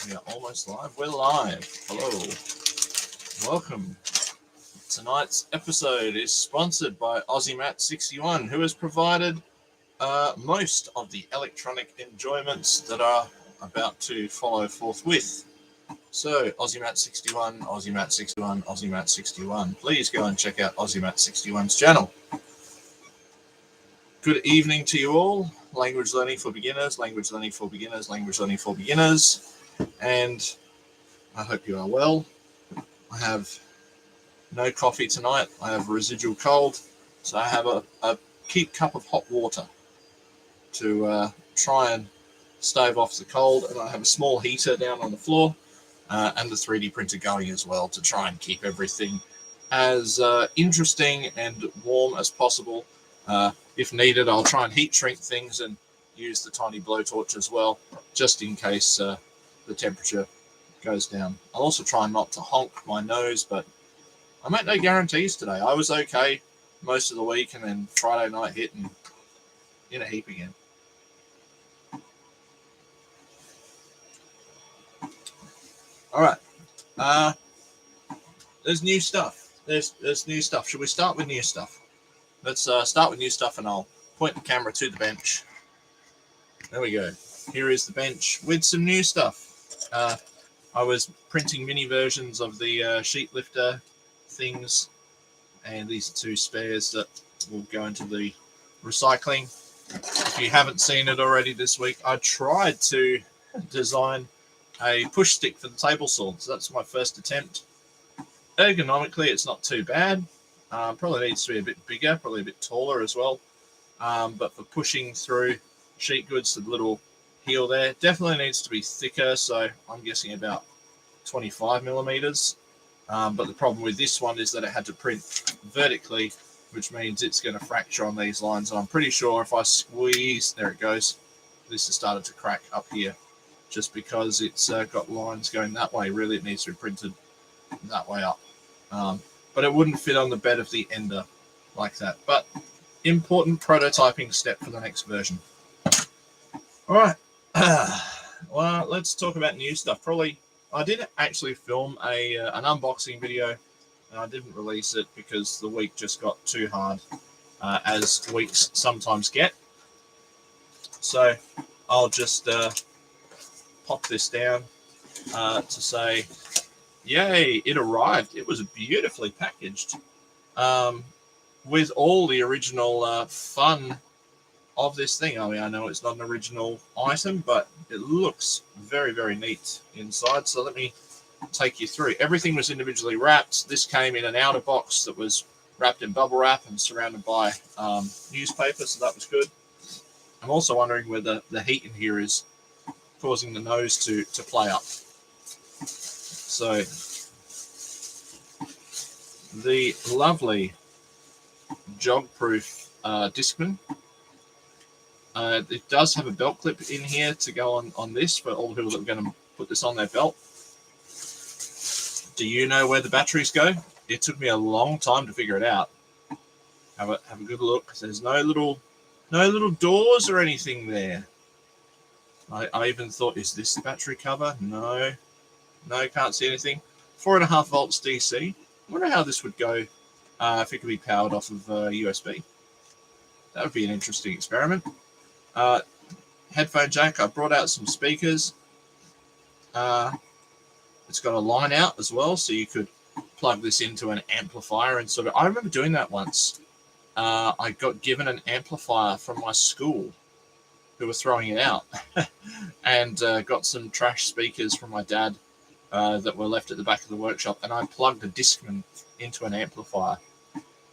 We are almost live. We're live. Hello. Welcome. Tonight's episode is sponsored by AussieMatt61, who has provided most of the electronic enjoyments that are about to follow forthwith. So, AussieMatt61, AussieMatt61, AussieMatt61. Please go and check out AussieMatt61's channel. Good evening to you all. Language learning for beginners, language learning for beginners, language learning for beginners. And I hope you are well. I have no coffee tonight. I have a residual cold. So I have a keep cup of hot water to try and stave off the cold. And I have a small heater down on the floor and the 3D printer going as well to try and keep everything as interesting and warm as possible. If needed, I'll try and heat shrink things and use the tiny blowtorch as well, just in case the temperature goes down. I'll also try not to honk my nose, but I make no guarantees today. I was okay most of the week, and then Friday night hit and in a heap again. All right. There's new stuff. There's new stuff. Should we start with new stuff? Let's start with new stuff, and I'll point the camera to the bench. There we go. Here is the bench with some new stuff. I was printing mini versions of the sheet lifter things, and these are two spares that will go into the recycling. If you haven't seen it already this week, I tried to design a push stick for the table saw. So that's my first attempt. Ergonomically, it's not too bad. Probably needs to be a bit bigger, probably a bit taller as well. But for pushing through sheet goods, the little heel there definitely needs to be thicker. So I'm guessing about 25 millimeters. But the problem with this one is that it had to print vertically, which means it's going to fracture on these lines. And I'm pretty sure if I squeeze, there it goes. This has started to crack up here just because it's got lines going that way. Really, it needs to be printed that way up. But it wouldn't fit on the bed of the ender like that. But important prototyping step for the next version. All right. Well, let's talk about new stuff. Probably, I did actually film an unboxing video, and I didn't release it because the week just got too hard, as weeks sometimes get. So I'll just pop this down to say, yay, it arrived. It was beautifully packaged with all the original fun of this thing. I mean, I know it's not an original item, but it looks very, very neat inside. So let me take you through. Everything was individually wrapped. This came in an outer box that was wrapped in bubble wrap and surrounded by newspaper, so that was good. I'm also wondering whether the heat in here is causing the nose to play up. So the lovely jog-proof Discman. It does have a belt clip in here to go on this for all the people that are going to put this on their belt. Do you know where the batteries go? It took me a long time to figure it out. Have a good look. There's no little doors or anything there. I even thought, is this the battery cover? No, can't see anything. 4.5 volts DC. I wonder how this would go if it could be powered off of USB. That would be an interesting experiment. Headphone jack. I brought out some speakers. It's got a line out as well, so you could plug this into an amplifier and sort of. I remember doing that once. I got given an amplifier from my school, who were throwing it out, and got some trash speakers from my dad that were left at the back of the workshop, and I plugged a Discman into an amplifier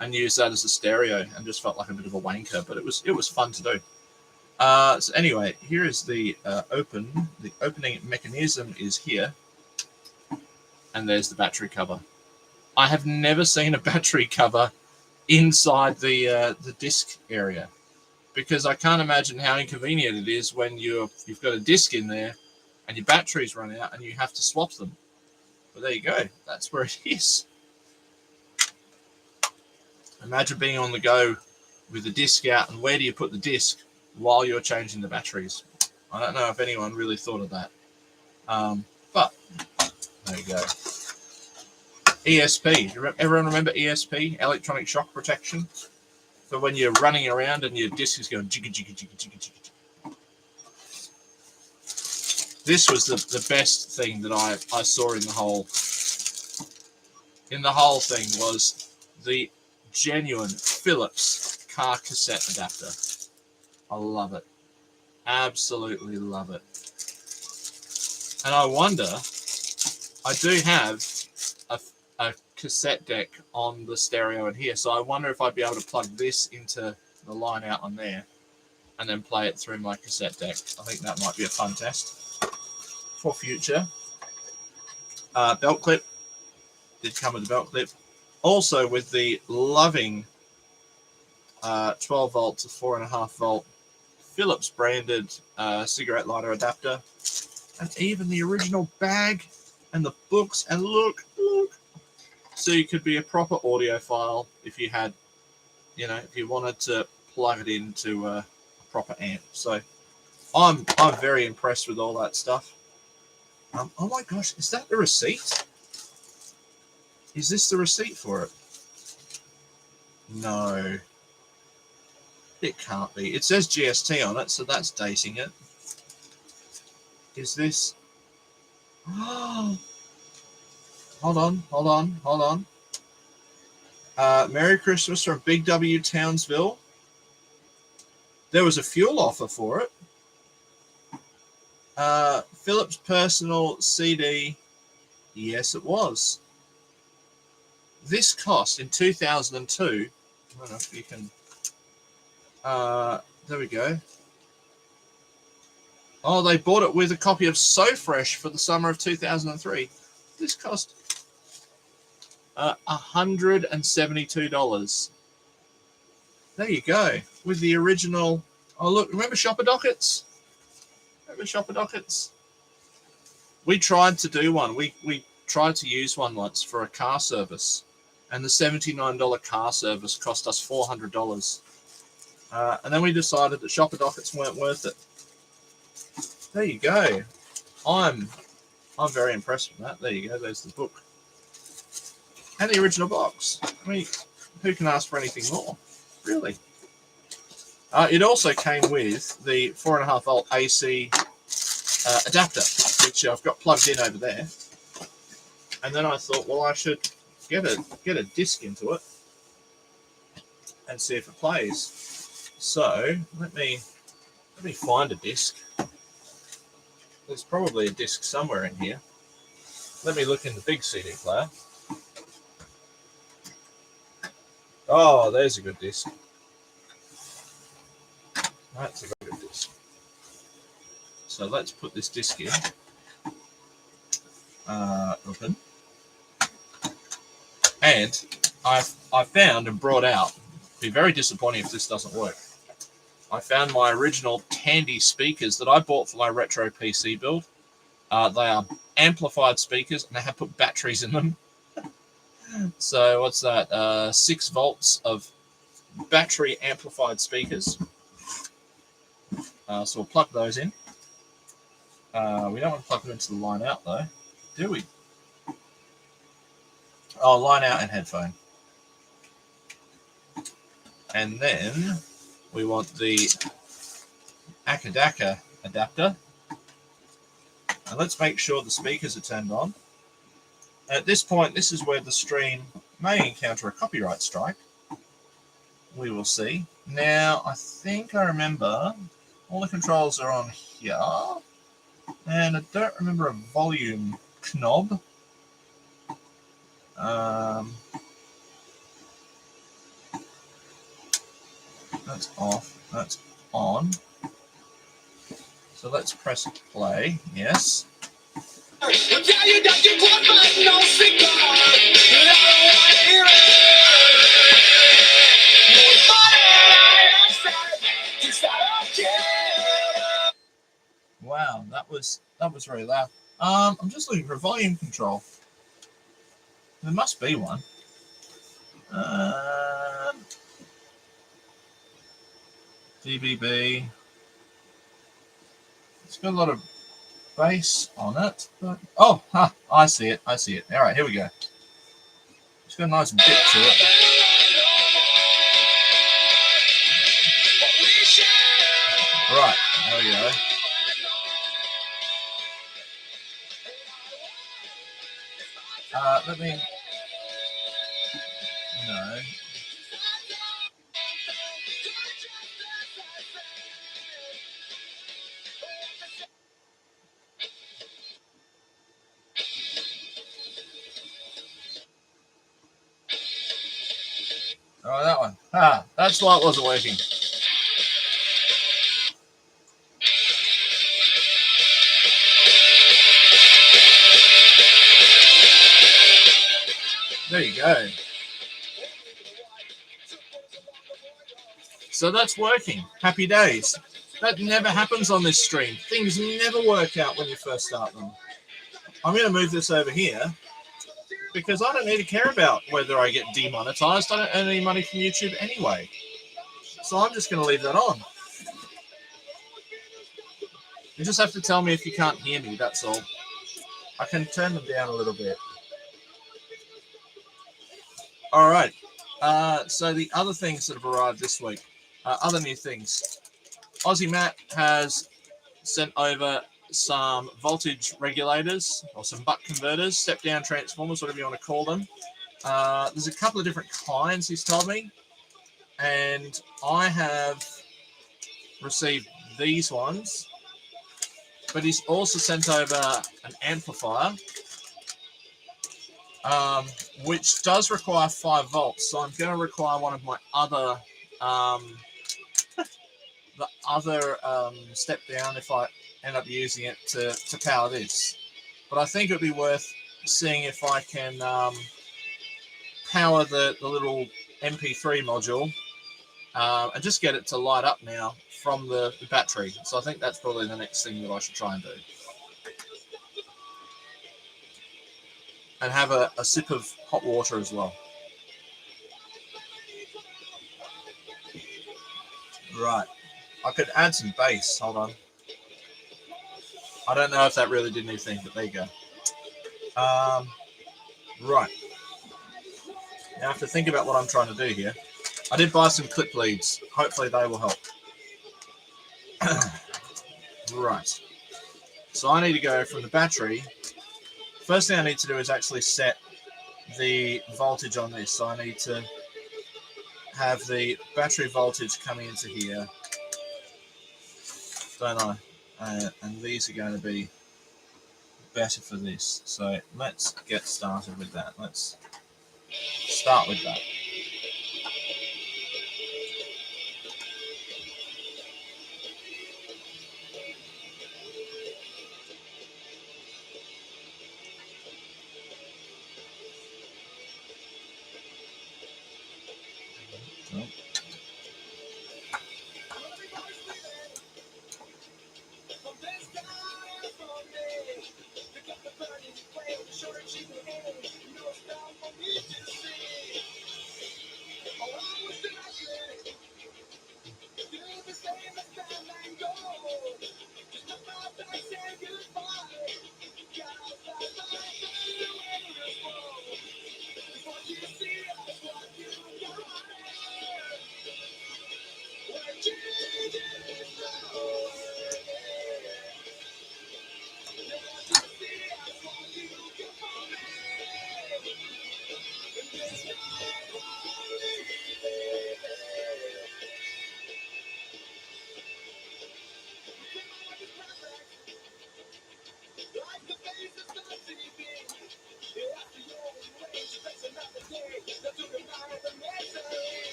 and used that as a stereo, and just felt like a bit of a wanker, but it was fun to do. So anyway, here is the opening mechanism is here, and there's the battery cover. I have never seen a battery cover inside the disc area, because I can't imagine how inconvenient it is when you've got a disc in there and your batteries run out and you have to swap them. But there you go. That's where it is. Imagine being on the go with the disc out, and where do you put the disc while you're changing the batteries? I don't know if anyone really thought of that. There you go. ESP. Everyone remember ESP? Electronic shock protection? For when you're running around and your disc is going jigga, jigga, jigga, jigga, jigga. This was the best thing that I saw in the whole thing was the genuine Philips car cassette adapter. I love it. Absolutely love it. And I wonder, I do have a cassette deck on the stereo in here, so I wonder if I'd be able to plug this into the line out on there and then play it through my cassette deck. I think that might be a fun test for future. Belt clip. Did come with the belt clip. Also with the loving 12 volt to 4.5 volt Philips branded cigarette lighter adapter. And even the original bag and the books. And look. So you could be a proper audiophile if you had, if you wanted to plug it into a proper amp. So I'm very impressed with all that stuff. Oh my gosh, is that the receipt? Is this the receipt for it? No. It can't be. It says GST on it, so that's dating it. Is this... Oh. Hold on. Merry Christmas from Big W Townsville. There was a fuel offer for it. Philips personal CD. Yes, it was. This cost in 2002. I don't know if you can. There we go. Oh, they bought it with a copy of So Fresh for the summer of 2003. This cost $172. There you go. With the original. Oh, look. Remember Shopper Dockets? We tried to do one. We tried to use one once for a car service. And the $79 car service cost us $400. And then we decided that Shopper Dockets weren't worth it. There you go. I'm very impressed with that. There you go. There's the book. And the original box. I mean, who can ask for anything more? Really? It also came with the 4.5 volt AC adapter, which I've got plugged in over there. And then I thought, well, I should get a disc into it and see if it plays. So let me find a disc. There's probably a disc somewhere in here. Let me look in the big CD player. Oh, there's a good disc. That's a very good disc. So let's put this disc in. Open. And I found and brought out. Be very disappointing if this doesn't work. I found my original Tandy speakers that I bought for my retro PC build. They are amplified speakers and they have put batteries in them. So what's that? 6 volts of battery amplified speakers. So we'll plug those in. We don't want to plug them into the line out though, do we? Oh, line out and headphone. And then we want the Akadaka adapter. And let's make sure the speakers are turned on. At this point, this is where the stream may encounter a copyright strike. We will see. Now, I think I remember all the controls are on here. And I don't remember a volume knob. That's off. That's on. So let's press play. Yes. Wow, that was very loud. I'm just looking for a volume control. There must be one. DBB. It's got a lot of base on it. But, oh, I see it. I see it. All right, here we go. It's got a nice bit to it. Right, there we go. Let me... No. Oh, that one. That's why it wasn't working. There you go. So that's working. Happy days. That never happens on this stream. Things never work out when you first start them. I'm going to move this over here because I don't need to care about whether I get demonetized. I don't earn any money from YouTube anyway. So I'm just going to leave that on. You just have to tell me if you can't hear me, that's all. I can turn them down a little bit. All right. So the other things that have arrived this week, other new things. Aussie Matt has sent over some voltage regulators or some buck converters, step-down transformers, whatever you want to call them. There's a couple of different kinds, he's told me. And I have received these ones. But he's also sent over an amplifier, which does require 5 volts. So I'm going to require one of my other, step down if I end up using it to power this. But I think it would be worth seeing if I can power the little MP3 module and just get it to light up now from the battery. So I think that's probably the next thing that I should try and do. And have a sip of hot water as well. Right. I could add some bass. Hold on. I don't know if that really did anything, but there you go. Right. Now I have to think about what I'm trying to do here. I did buy some clip leads. Hopefully they will help. Right. So I need to go from the battery. First thing I need to do is actually set the voltage on this. So I need to have the battery voltage coming into here. Don't I? And these are going to be better for this. So let's get started with that. Let's start with that.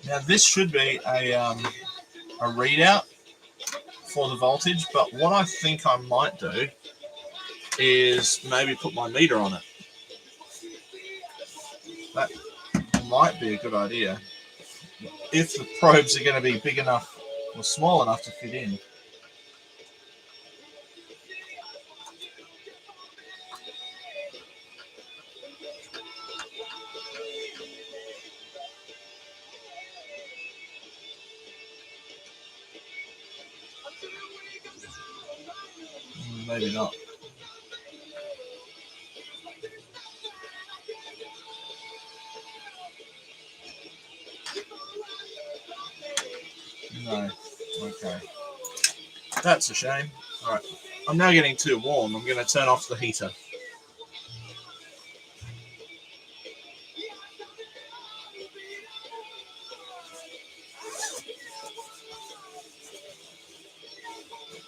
Now this should be a readout for the voltage, but what I think I might do is maybe put my meter on it. That might be a good idea if the probes are going to be big enough or small enough to fit in. Maybe not. No. Okay. That's a shame. Alright. I'm now getting too warm. I'm going to turn off the heater.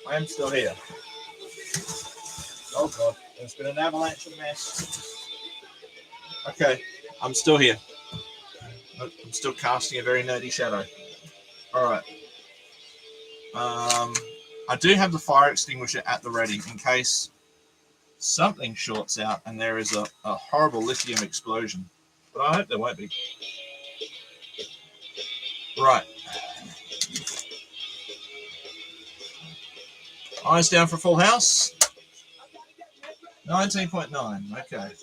I am still here. Oh god, there's been an avalanche of mess. Okay, I'm still here. I'm still casting a very nerdy shadow. Alright. I do have the fire extinguisher at the ready in case something shorts out and there is a horrible lithium explosion. But I hope there won't be. Right. Eyes down for full house. 19.9. Okay.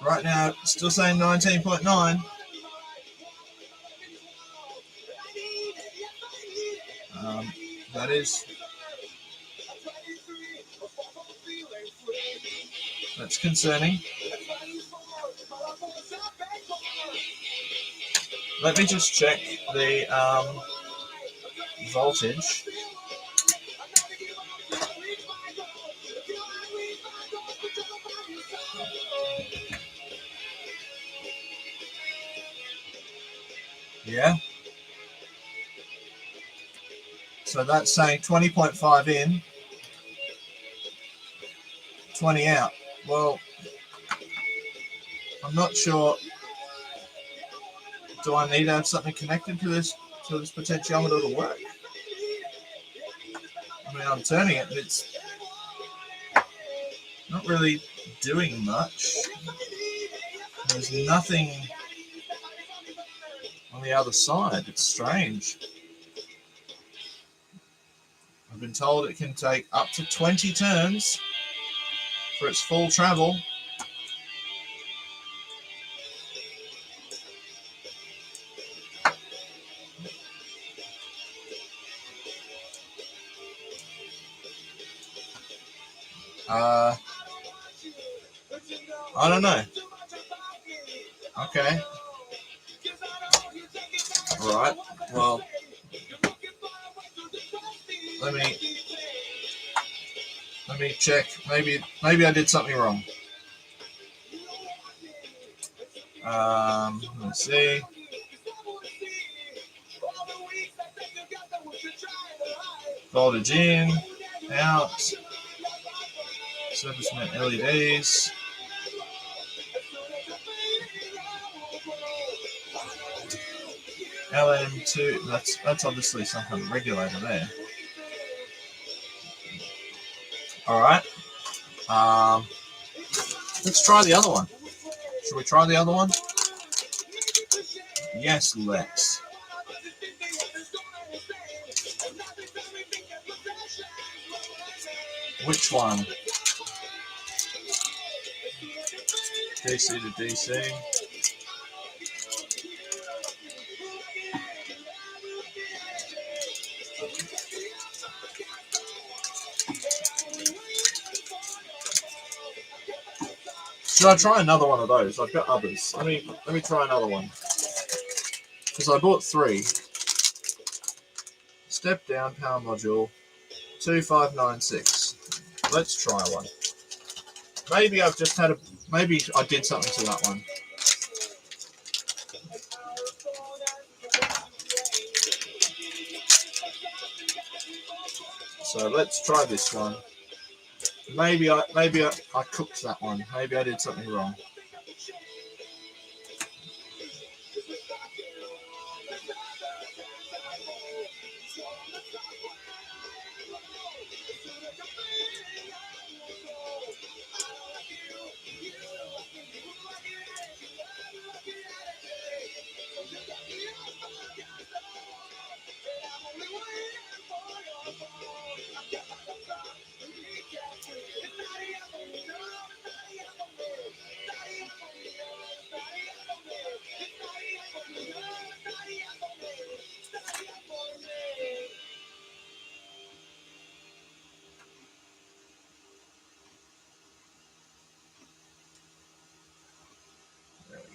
Right now, still saying 19.9. That is. That's concerning. Let me just check the voltage. Yeah. So that's saying 20.5 in, 20 out. Well, I'm not sure. Do I need to have something connected to this potentiometer to work? I mean, I'm turning it, but it's not really doing much. There's nothing on the other side. It's strange. I've been told it can take up to 20 turns for its full travel. I don't know. Okay. Right. Well, let me check. Maybe I did something wrong. Let's see. Voltage in, out. Surface mount LEDs. LM2. That's obviously some kind of regulator there. All right. Let's try the other one. Should we try the other one? Yes, let's. Which one? DC to DC. Should I try another one of those? I've got others. Let me try another one. Because I bought 3. Step down power module 2596. Let's try one. Maybe I've just had maybe I did something to that one. So let's try this one. Maybe I cooked that one. Maybe I did something wrong.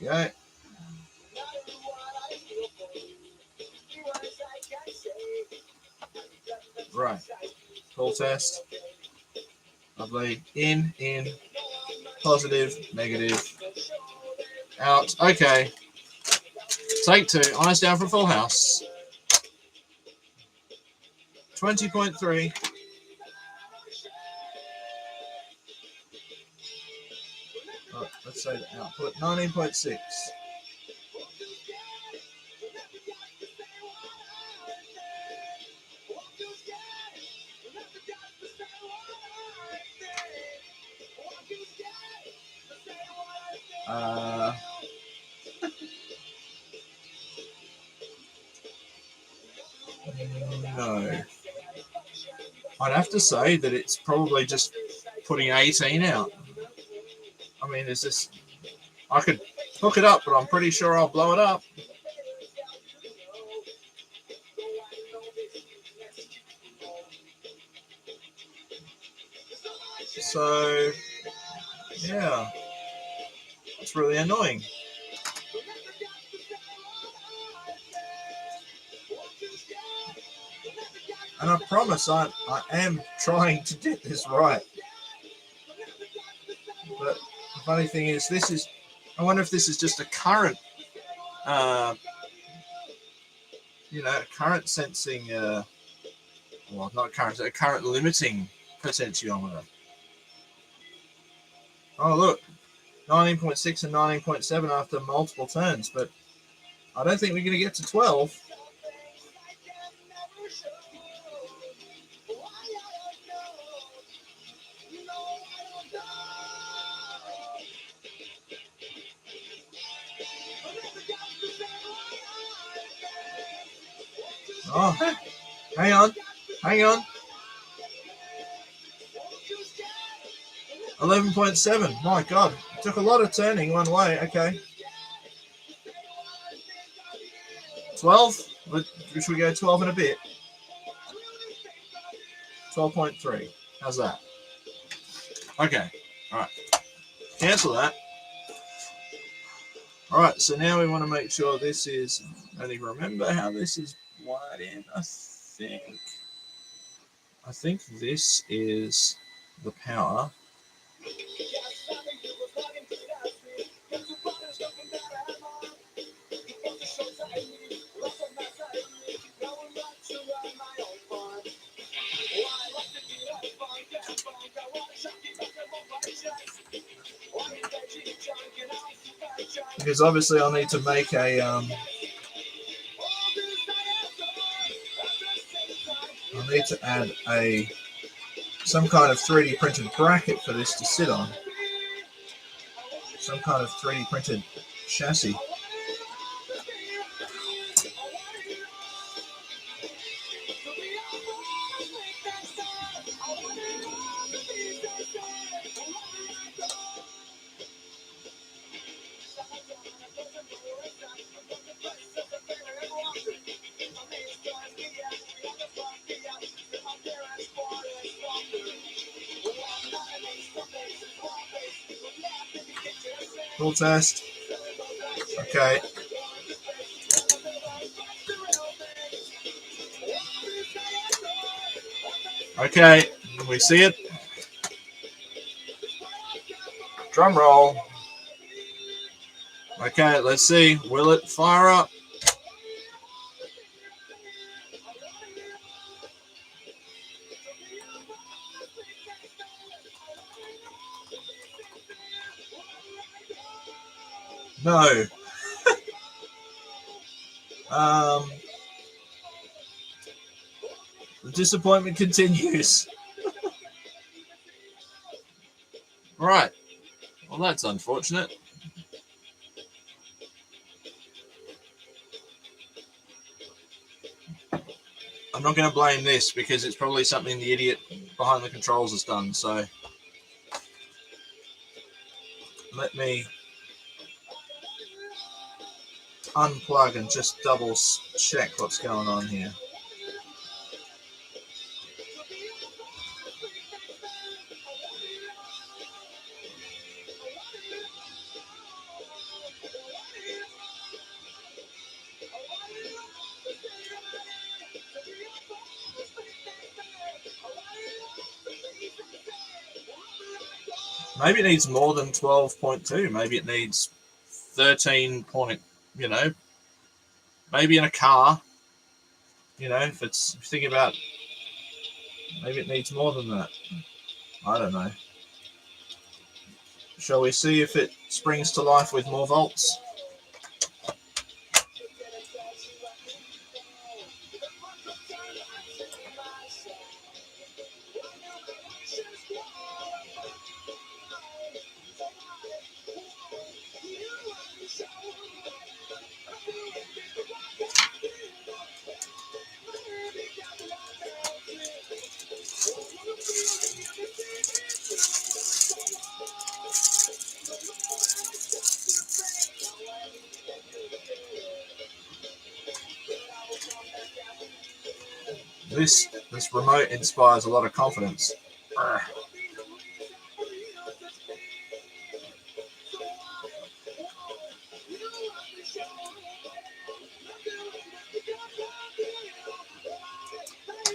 go. Right. Full test. Lovely. In, positive, negative, out. Okay. Take two. Eyes down for full house. 20.3. Right, let's say the output. 19.6. No. I'd have to say that it's probably just putting 18 out. I mean, is this... I could hook it up, but I'm pretty sure I'll blow it up. So, yeah. It's really annoying. And I promise I am trying to get this right. But the funny thing is, I wonder if this is just a current, current sensing, well, not current, a current limiting potentiometer. Oh, look, 19.6 and 19.7 after multiple turns, but I don't think we're going to get to 12. Oh, hang on. 11.7. My God, it took a lot of turning one way. Okay. 12. Should we go 12 and a bit? 12.3. How's that? Okay. All right. Cancel that. All right. So now we want to make sure this is. I need to remember how this is wired in. I think this is the power. Because obviously I'll need to make a I'll need to add some kind of 3D printed bracket for this to sit on. Some kind of 3D printed chassis. Full test. Okay. Okay, we see it. Drum roll. Okay, let's see. Will it fire up? No. The disappointment continues. Right. Well, that's unfortunate. I'm not going to blame this because it's probably something the idiot behind the controls has done. So let me unplug and just double check what's going on here. Maybe it needs more than 12.2. Maybe it needs 13 point, you know, maybe in a car, you know, if you think about, maybe it needs more than that. I don't know. Shall we see if it springs to life with more volts? This remote inspires a lot of confidence.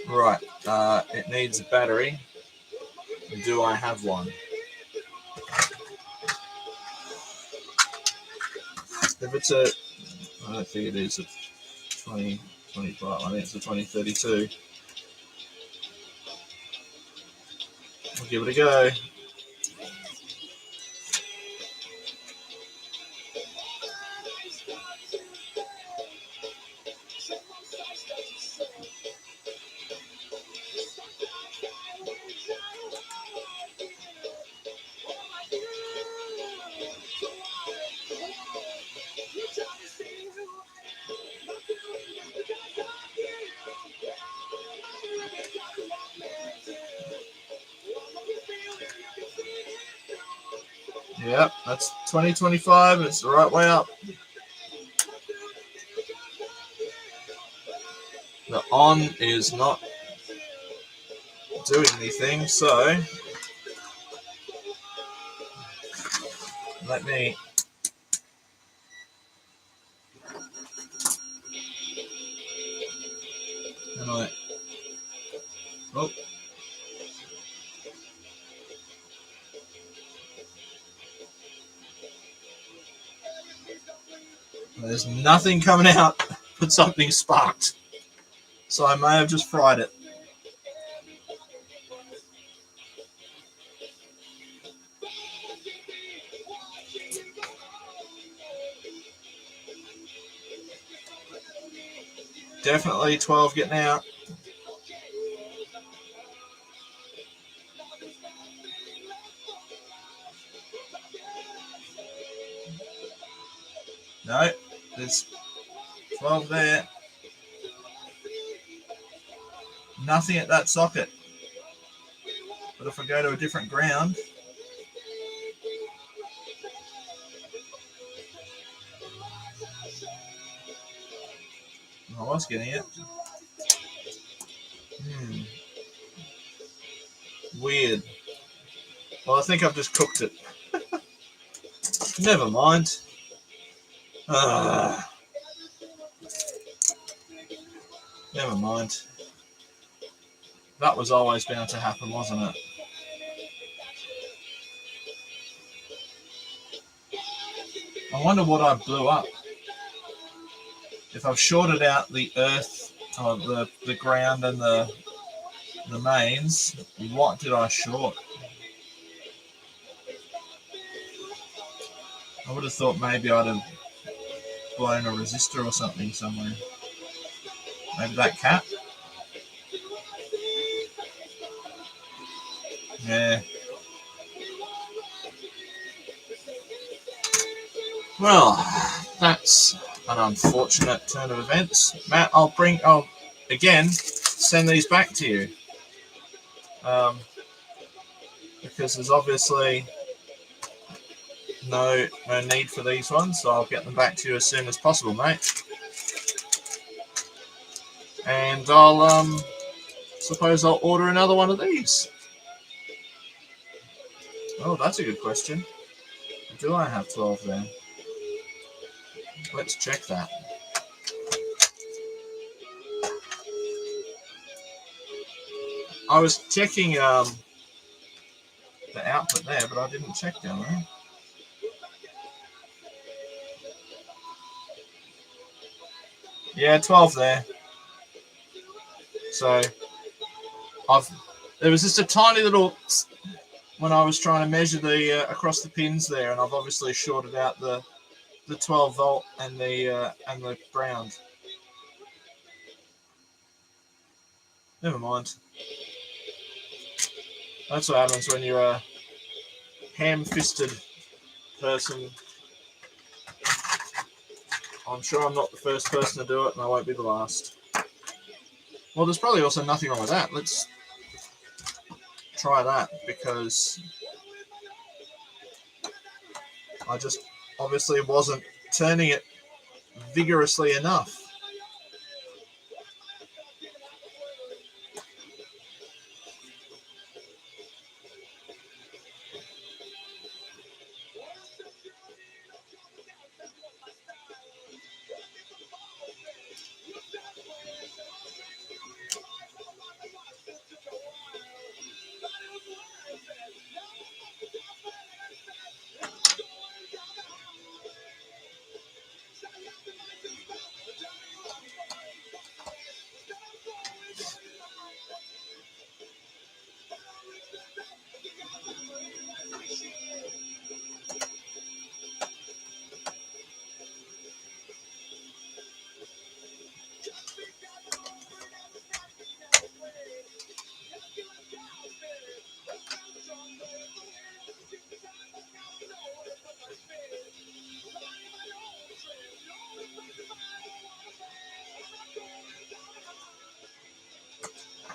Right, it needs a battery. Do I have one? If it's a, I don't think it is a 2025, I think it's a 2032. We'll give it a go. Yep, that's 2025. It's the right way up. The on is not doing anything, so let me oh. There's nothing coming out, but something sparked. So I may have just fried it. Definitely 12 getting out. No, there's 12 there. Nothing at that socket. But if I go to a different ground, I was getting it. Weird. Well, I think I've just cooked it. Never mind. Never mind. That was always bound to happen, wasn't it? I wonder what I blew up. If I've shorted out the earth, or the ground and the mains, what did I short? I would have thought maybe I'd have blown a resistor or something somewhere. Maybe that cap? Yeah. Well, that's an unfortunate turn of events. Matt, I'll again send these back to you. Because there's obviously no need for these ones, so I'll get them back to you as soon as possible, mate. And I'll suppose I'll order another one of these. Oh, that's a good question. Do I have 12 there? Let's check that. I was checking the the output there, but I didn't check down there. Yeah, 12 there. So there was just a tiny little when I was trying to measure the across the pins there, and I've obviously shorted out the 12 volt and the ground. Never mind. That's what happens when you're a ham-fisted person. I'm sure I'm not the first person to do it, and I won't be the last. Well, there's probably also nothing wrong with that. Let's try that, because I just obviously wasn't turning it vigorously enough.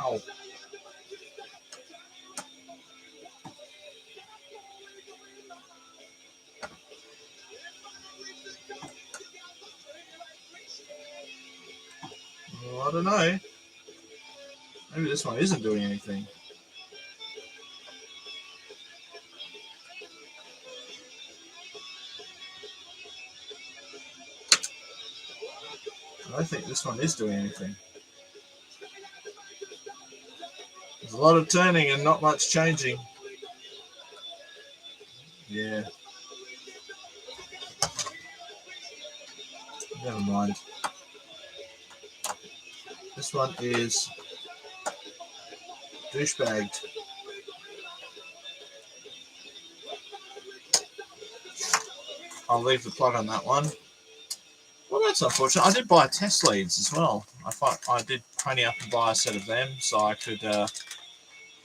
Ow. Well, I don't know. Maybe this one isn't doing anything. I think this one is doing anything. There's a lot of turning and not much changing. Yeah. Never mind. This one is douchebagged. I'll leave the plug on that one. Well, that's unfortunate. I did buy test leads as well. I did pony up and buy a set of them so I could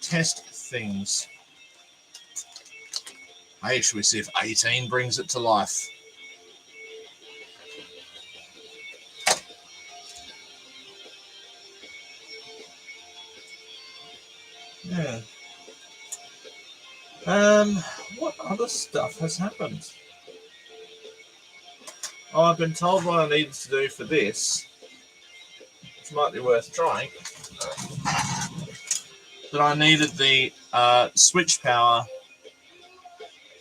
test things. Hey, should we see if 18 brings it to life? Yeah. What other stuff has happened? Oh, I've been told what I needed to do for this, which might be worth trying. That I needed the switch power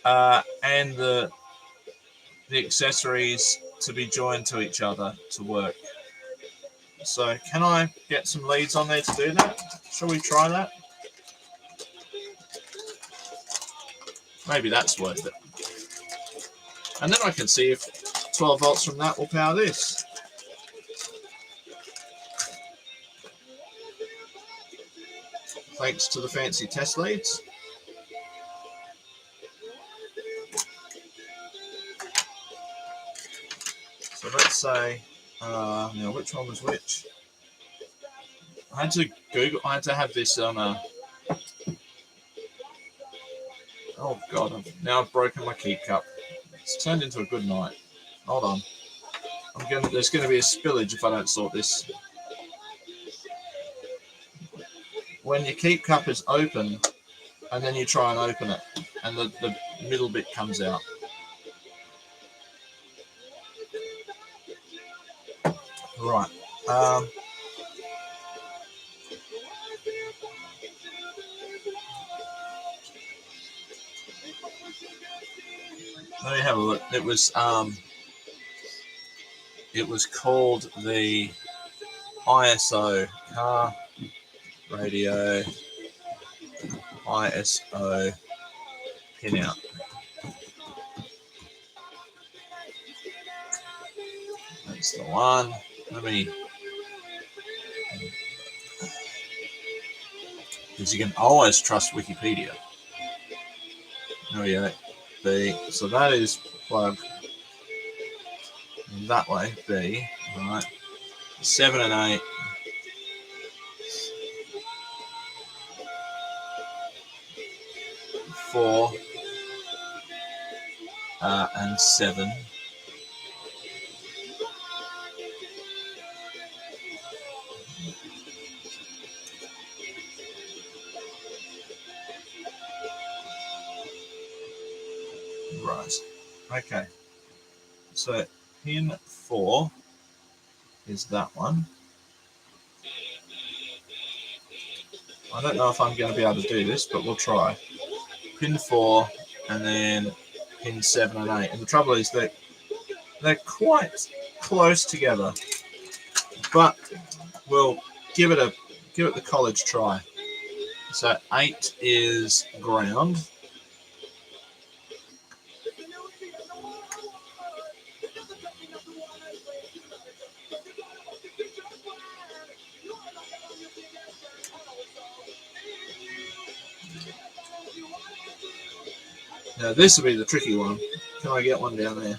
and the accessories to be joined to each other to work. So can I get some leads on there to do that? Shall we try that? Maybe that's worth it. And then I can see if 12 volts from that will power this. Thanks to the fancy test leads. So let's say, now which one was which? I had to Google, I had to have this on a, oh God, now I've broken my keep cup. It's turned into a good night. Hold on. There's going to be a spillage if I don't sort this. When your keep cup is open, and then you try and open it, and the middle bit comes out. Right. Let me have a look. It was called the ISO car radio ISO pin out. That's the one. Let me, because you can always trust Wikipedia. Oh yeah, B. So that is plugged that way. B. All right. 7 and 8. 4 and 7. Right. Okay. So pin 4 is that one. I don't know if I'm going to be able to do this, but we'll try. Pin 4 and then pin 7 and 8. And the trouble is that they're quite close together, but we'll give it the college try. So 8 is ground. Now this will be the tricky one. Can I get one down there?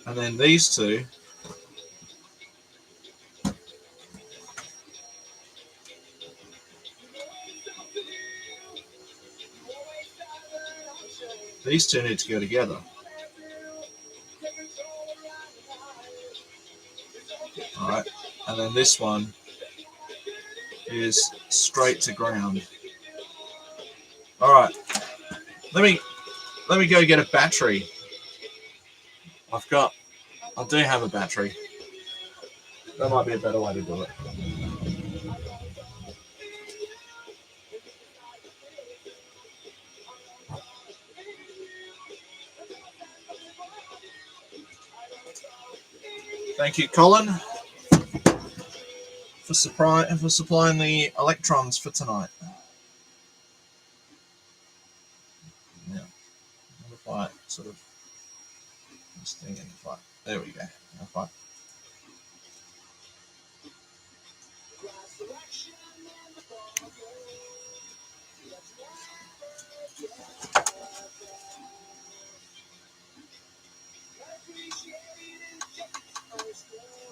And then these two. These two need to go together. All right. And then this one is straight to ground. All right. Let me go get a battery. I do have a battery. That might be a better way to do it. Thank you, Colin, for supplying the electrons for tonight. Yeah. If I sort of this thing, if I, there we go. If I,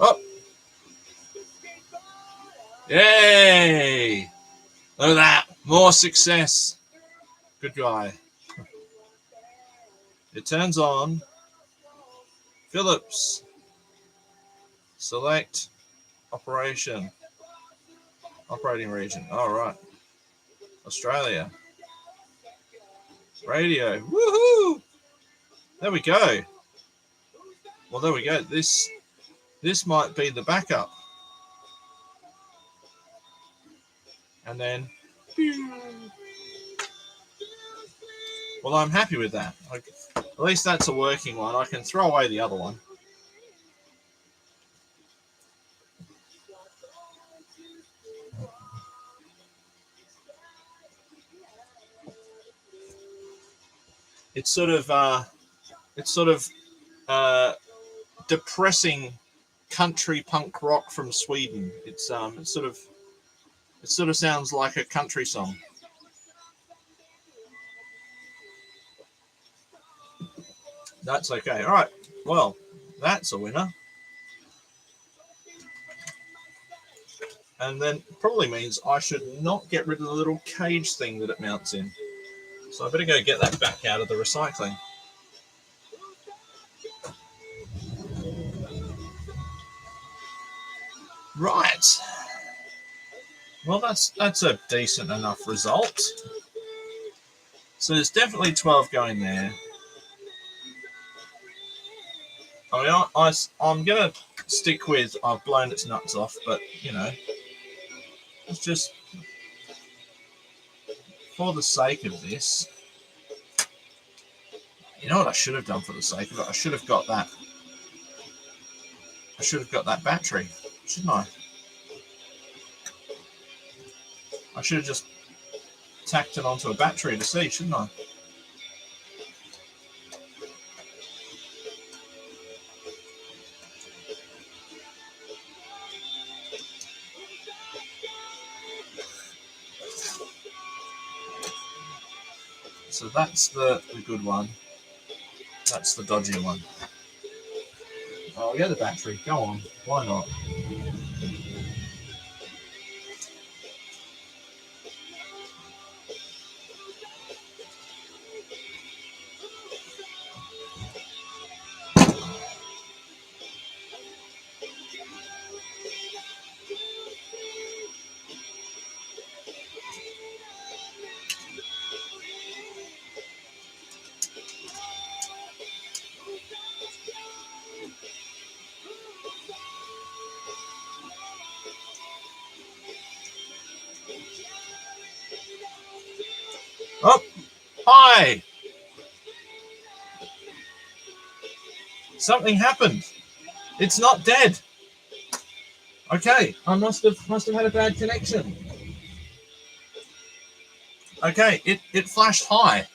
oh, yay! Look at that, more success. Good guy. It turns on. Phillips. Select operating region. All right. Australia. Radio. Woohoo! There we go. Well, there we go. This might be the backup. And then, well, I'm happy with that. At least that's a working one. I can throw away the other one. It's sort of depressing country punk rock from Sweden. It sort of sounds like a country song. That's okay. All right. Well, that's a winner. And then probably means I should not get rid of the little cage thing that it mounts in. So I better go get that back out of the recycling. Right. Well, that's a decent enough result. So there's definitely 12 going there. I mean, I'm going to stick with I've blown its nuts off, but, you know, it's just for the sake of this. You know what I should have done for the sake of it? I should have got that battery, shouldn't I? I should have just tacked it onto a battery to see, shouldn't I? So that's the good one. That's the dodgy one. I'll get the battery. Go on. Why not? Oh, hi! Something happened. It's not dead. Okay, I must have had a bad connection. Okay, it flashed high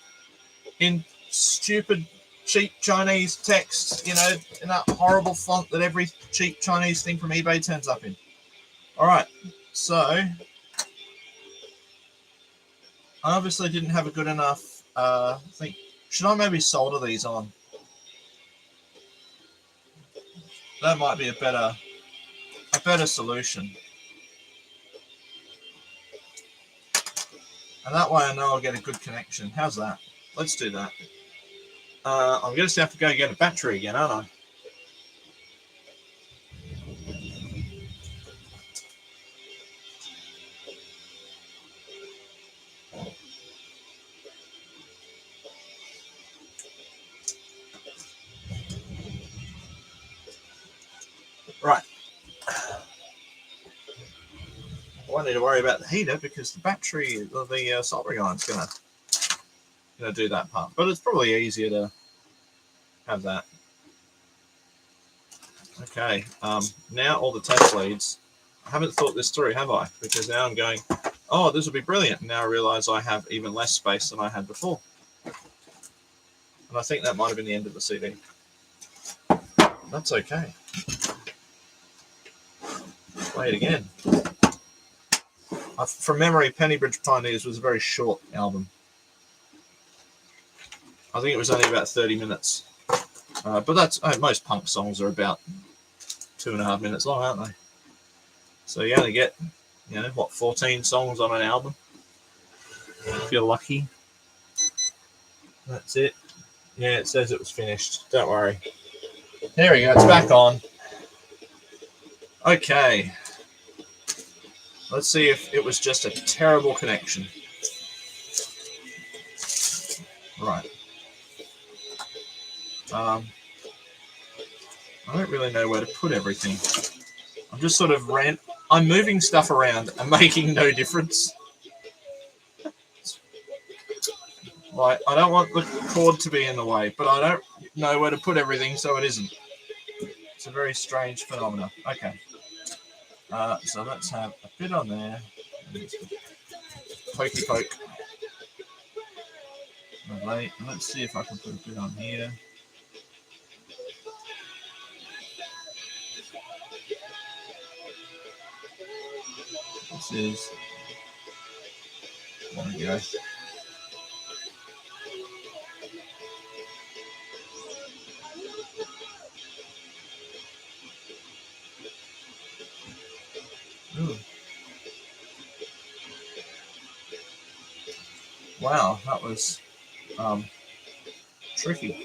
in stupid, cheap Chinese text, you know, in that horrible font that every cheap Chinese thing from eBay turns up in. All right, so I obviously didn't have a good enough thing. Should I maybe solder these on? That might be a better solution. And that way I know I'll get a good connection. How's that? Let's do that. I'm going to have to go get a battery again, aren't I? Right. I won't need to worry about the heater because the battery, the soldering iron's going to do that part. But it's probably easier to have that. Okay. Now all the test leads. I haven't thought this through, have I? Because now I'm going, oh, this will be brilliant. Now I realise I have even less space than I had before. And I think that might have been the end of the CD. That's okay. Play it again. From memory, Pennybridge Pioneers was a very short album. I think it was only about 30 minutes. But that's most punk songs are about 2.5 minutes long, aren't they? So you only get, 14 songs on an album. If you're lucky. That's it. Yeah, it says it was finished. Don't worry. There we go. It's back on. Okay. Let's see if it was just a terrible connection. Right. I don't really know where to put everything. I'm just sort of I'm moving stuff around and making no difference. Like, I don't want the cord to be in the way, but I don't know where to put everything so it isn't. It's a very strange phenomenon. Okay. So let's have a bit on there. Pokey poke. Lovely. Let's see if I can put a bit on here. This is. There we go. Ooh. Wow, that was tricky.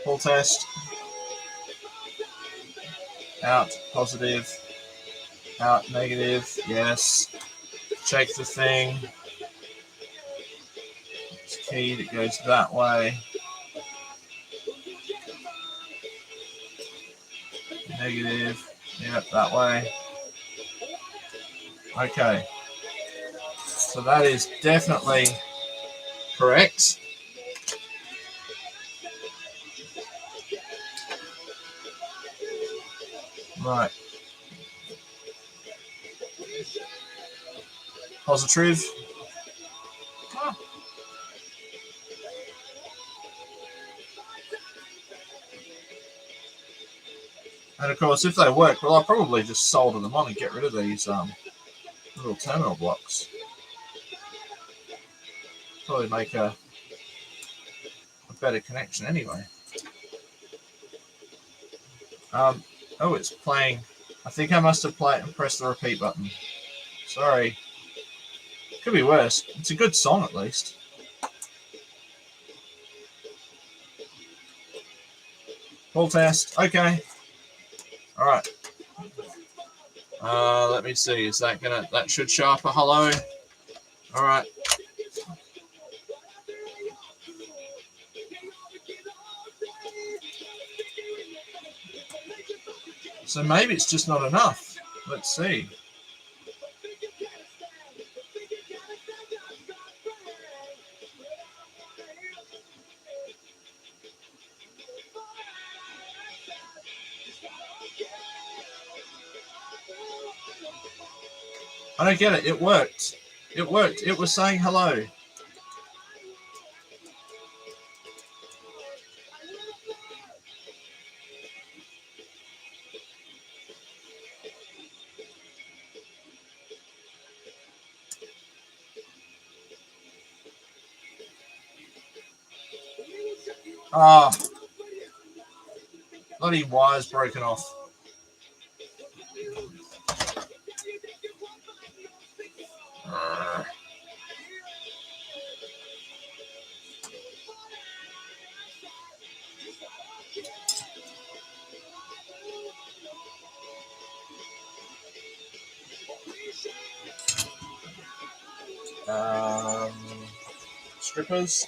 Full test. Out, positive. Out, negative. Yes. Check the thing. feed, it goes that way. Negative, yep, that way. Okay, so that is definitely correct. Right. Positive. And of course, if they work, well, I'll probably just solder them on and get rid of these little terminal blocks. Probably make a better connection anyway. Oh, it's playing. I think I must have played and pressed the repeat button. Sorry. Could be worse. It's a good song at least. Full test. Okay. All right. Let me see. Is that gonna? That should show up a hello. All right. So maybe it's just not enough. Let's see. I don't get it. It worked. It worked. It was saying hello. Ah, bloody wire's broken off. Strippers.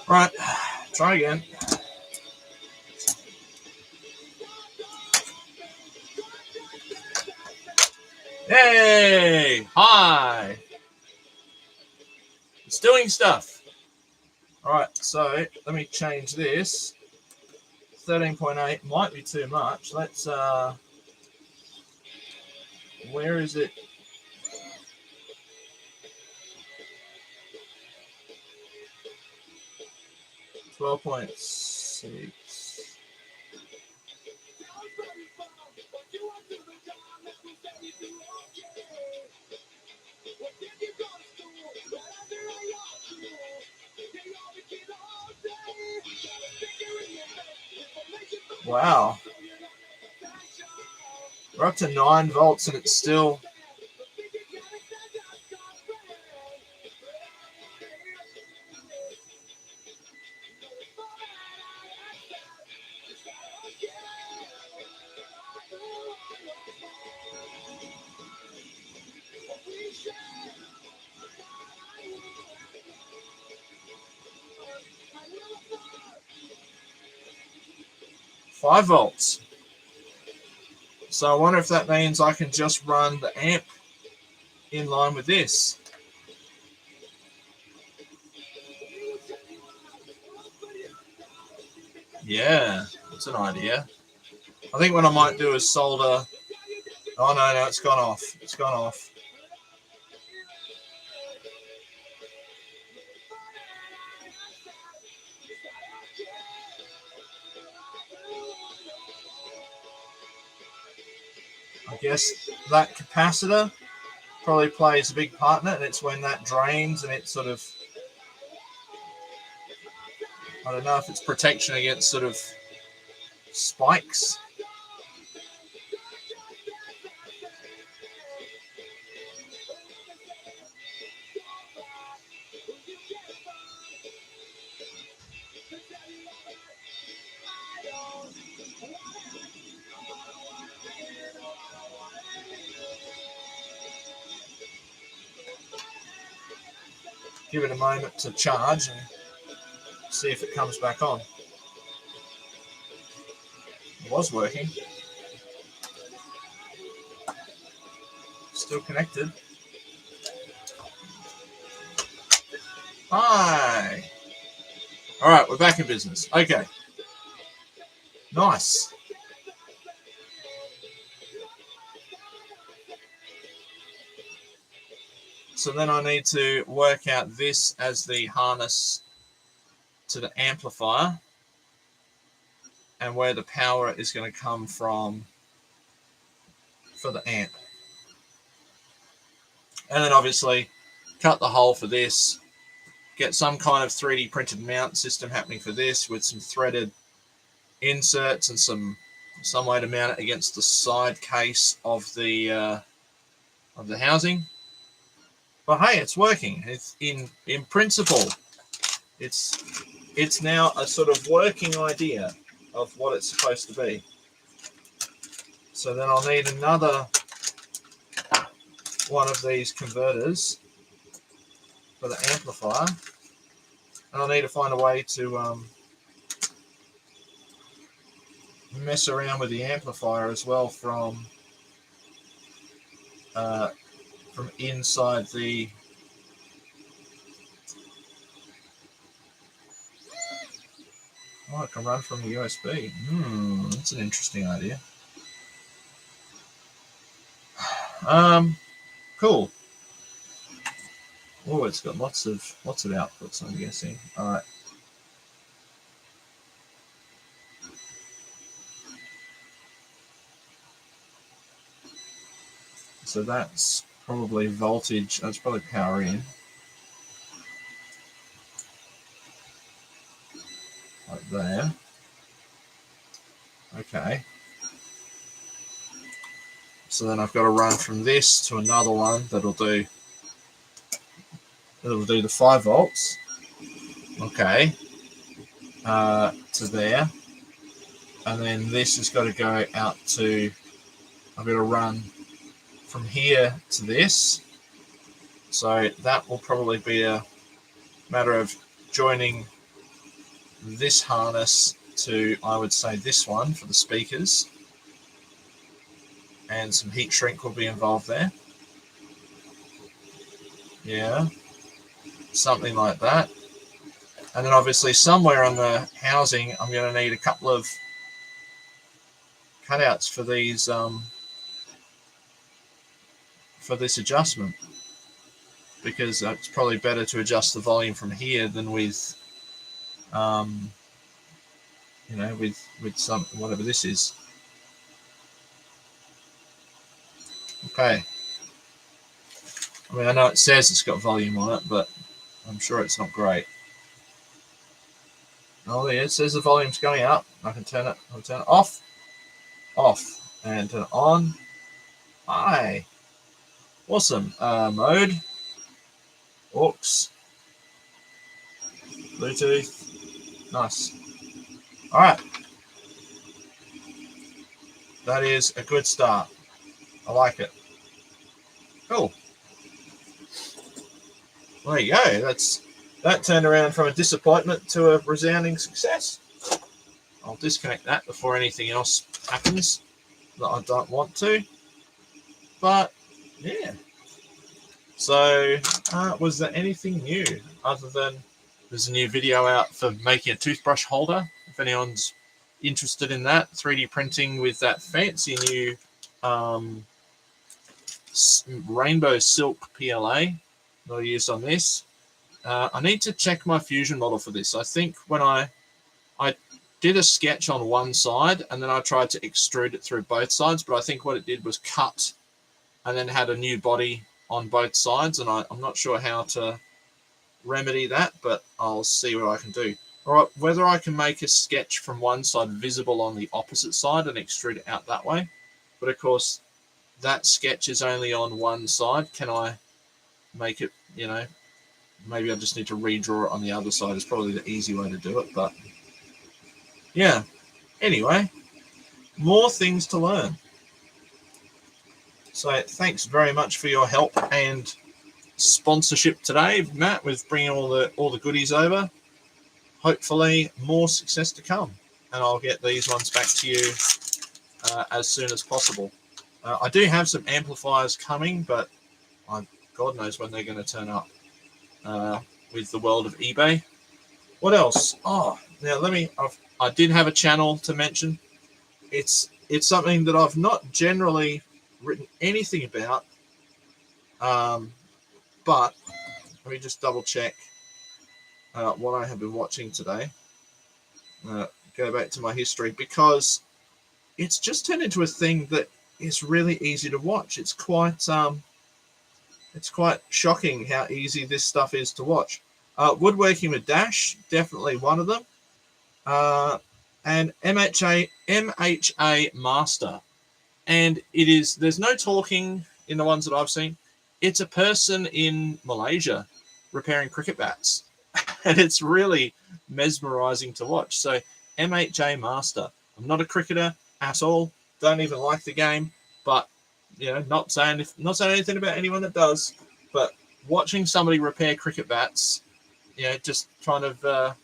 Right, try again. Hey, hi. It's doing stuff. All right, so let me change this. 13.8 might be too much. Let's, where is it? $12.6. Wow. We're up to 9 volts and it's still... Five volts. So I wonder if that means I can just run the amp in line with this. Yeah, that's an idea. I think what I might do is solder... Oh, no, it's gone off. It's gone off. I guess that capacitor probably plays a big part in it, and it's when that drains and it sort of, I don't know if it's protection against sort of spikes. Give it a moment to charge and see if it comes back on. It was working. Still connected. Hi. All right, we're back in business. Okay. Nice. So then I need to work out this as the harness to the amplifier and where the power is going to come from for the amp. And then obviously cut the hole for this, get some kind of 3D printed mount system happening for this with some threaded inserts and some way to mount it against the side case of the housing. But hey, it's working. It's in principle, it's now a sort of working idea of what it's supposed to be. So then I'll need another one of these converters for the amplifier, and I'll need to find a way to mess around with the amplifier as well from inside the I can run from the USB. That's an interesting idea. Cool. Oh, it's got lots of outputs, I'm guessing. All right. So that's probably voltage. That's probably power in. Like there. Okay. So then I've got to run from this to another one that'll do the 5 volts. Okay. To there. And then this has got to go out to, I've got to run from here to this. So that will probably be a matter of joining this harness to, I would say, this one for the speakers. And some heat shrink will be involved there. Yeah. Something like that. And then obviously somewhere on the housing, I'm going to need a couple of cutouts for these, for this adjustment, because it's probably better to adjust the volume from here than with, you know, with some, whatever this is. Okay. I mean, I know it says it's got volume on it, but I'm sure it's not great. Oh, yeah, it says the volume's going up. I can turn it. I'll turn it off, and turn it on. Hi. Awesome. Mode. Aux. Bluetooth. Nice. All right. That is a good start. I like it. Cool. Well, there you go. That turned around from a disappointment to a resounding success. I'll disconnect that before anything else happens that I don't want to. But yeah. So was there anything new other than there's a new video out for making a toothbrush holder? If anyone's interested in that, 3D printing with that fancy new rainbow silk PLA that I used on this. I need to check my fusion model for this. I think when I did a sketch on one side, and then I tried to extrude it through both sides, but I think what it did was cut and then had a new body on both sides, and I'm not sure how to remedy that, but I'll see what I can do. All right, whether I can make a sketch from one side visible on the opposite side and extrude it out that way, but of course that sketch is only on one side. Can I make it, you know, maybe I just need to redraw it on the other side. It's probably the easy way to do it, but yeah. Anyway, more things to learn. So thanks very much for your help and sponsorship today, Matt, with bringing all the goodies over. Hopefully more success to come, and I'll get these ones back to you as soon as possible. I do have some amplifiers coming, but God knows when they're going to turn up with the world of eBay. What else? Oh, now I did have a channel to mention. It's something that I've not generally written anything about, but let me just double check what I have been watching today. Go back to my history, because it's just turned into a thing that is really easy to watch. It's quite shocking how easy this stuff is to watch. Woodworking with Dash, definitely one of them. And MHA Master. And there's no talking in the ones that I've seen. It's a person in Malaysia repairing cricket bats. And it's really mesmerizing to watch. So MHA Master. I'm not a cricketer at all. Don't even like the game. But, not saying anything about anyone that does. But watching somebody repair cricket bats, just kind of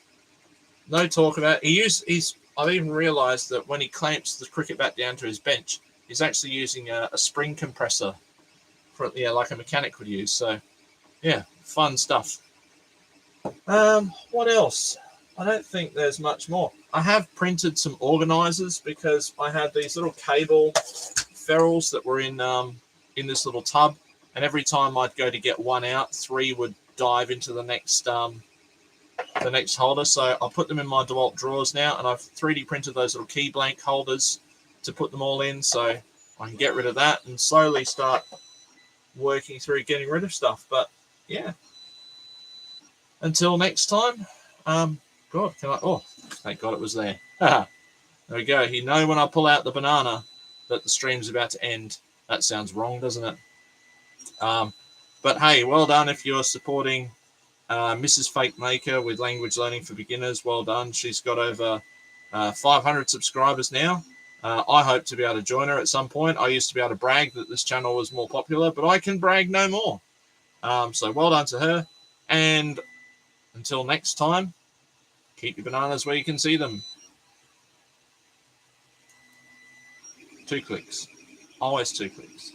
no talk about it. I've even realized that when he clamps the cricket bat down to his bench, he's actually using a spring compressor like a mechanic would use. So, yeah, fun stuff. What else? I don't think there's much more. I have printed some organizers because I had these little cable ferrules that were in this little tub, and every time I'd go to get one out, 3 would dive into the next holder. So I put them in my DeWalt drawers now, and I've 3D printed those little key blank holders to put them all in, so I can get rid of that and slowly start working through getting rid of stuff. But yeah, until next time, thank God it was there. There we go. You know, when I pull out the banana that the stream's about to end. That sounds wrong, doesn't it? But hey, well done if you're supporting Mrs. Fake Maker with Language Learning for Beginners. Well done. She's got over 500 subscribers now. I hope to be able to join her at some point. I used to be able to brag that this channel was more popular, but I can brag no more. So well done to her. And until next time, keep your bananas where you can see them. 2 clicks. Always 2 clicks.